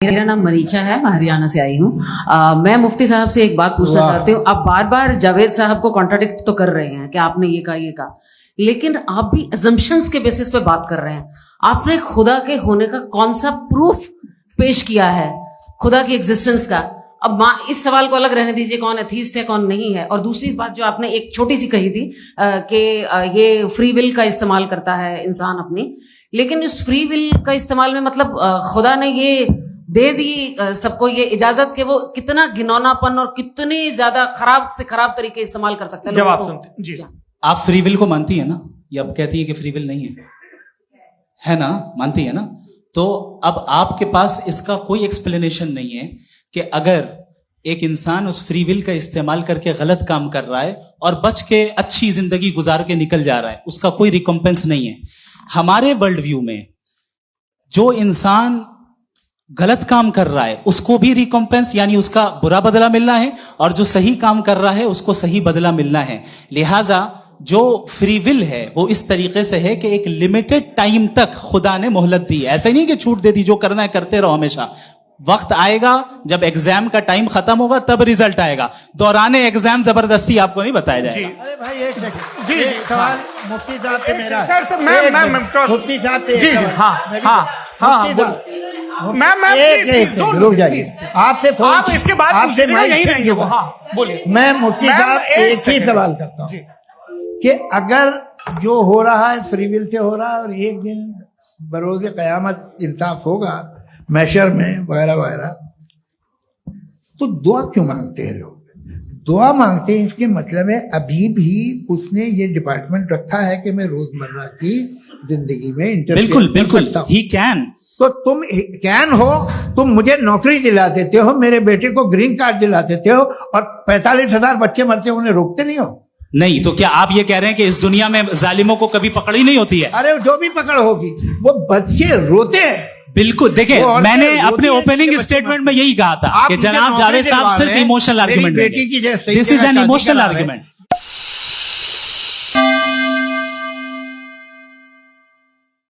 मेरा नाम मनीषा है, मैं हरियाणा से आई हूँ। मैं मुफ्ती साहब से एक बात पूछना चाहती हूँ। आप बार बार जावेद साहब को कॉन्ट्राडिक्ट तो कर रहे हैं कि आपने ये कहा, लेकिन आप भी अजम्पशंस के बेसिस पे बात कर रहे हैं। आपने खुदा के होने का कौन सा प्रूफ पेश किया है, खुदा की एग्जिस्टेंस का? अब इस सवाल को अलग रहने दीजिए, कौन एथीस्ट है कौन नहीं है। और दूसरी बात जो आपने एक छोटी सी कही थी कि ये फ्री विल का इस्तेमाल करता है इंसान अपनी, लेकिन उस फ्री विल का इस्तेमाल में मतलब खुदा ने ये दे दी सबको ये इजाजत कि वो कितना घिनौनापन और कितनी ज्यादा खराब से खराब तरीके इस्तेमाल कर सकते हैं। जवाब सुनते जी। आप फ्री विल को मानती है ना, या अब कहती है कि फ्री विल नहीं है ना, मानती है ना? तो अब आपके पास इसका कोई एक्सप्लेनेशन नहीं है कि अगर एक इंसान उस फ्री विल का इस्तेमाल करके गलत काम कर रहा है और बच के अच्छी जिंदगी गुजार के निकल जा रहा है, उसका कोई रिकॉम्पेंस नहीं है। हमारे वर्ल्ड व्यू में जो इंसान गलत काम कर रहा है उसको भी रिकॉम्पेंस यानी उसका बुरा बदला मिलना है, और जो सही काम कर रहा है उसको सही बदला मिलना है। लिहाजा जो फ्री विल है वो इस तरीके से है कि एक लिमिटेड टाइम तक खुदा ने मोहलत दी है। ऐसे नहीं कि छूट दे दी, जो करना है करते रहो हमेशा। वक्त आएगा जब एग्जाम का टाइम खत्म होगा तब रिजल्ट आएगा। दौराने एग्जाम जबरदस्ती आपको नहीं बताया जाएगा। अरे भाई एक सेकंड जी सवाल मुफ्ती साहब से मेरा सर मैं मुफ्ती साहब से जी रुक जाइए। आपसे फोन आप इसके बाद आपसे यही रहेंगे वो। हाँ बोलिए। मैं मुफ्ती साहब एक ही सवाल करता हूँ कि अगर जो हो रहा है फ्री विल से हो रहा है और एक दिन बरोज क़यामत इंसाफ होगा मैशर में वगैरह वगैरह, तो दुआ क्यों मांगते हैं लोग? दुआ मांगते हैं इसके मतलब है अभी भी उसने ये डिपार्टमेंट रखा है कि मैं रोजमर्रा की जिंदगी में बिल्कुल बिल्कुल ही कैन। तो तुम कैन हो, तुम मुझे नौकरी दिला देते हो, मेरे बेटे को ग्रीन कार्ड दिला देते हो, और 45,000 बच्चे मरते उन्हें रोकते नहीं हो। नहीं तो क्या आप ये कह रहे हैं कि इस दुनिया में जालिमों को कभी पकड़ ही नहीं होती है? अरे जो भी पकड़ होगी वो बच्चे रोते हैं। बिल्कुल, देखिए मैंने अपने ओपनिंग स्टेटमेंट में यही कहा था कि जनाब जावेद साहब सिर्फ emotional argument, this is an emotional argument.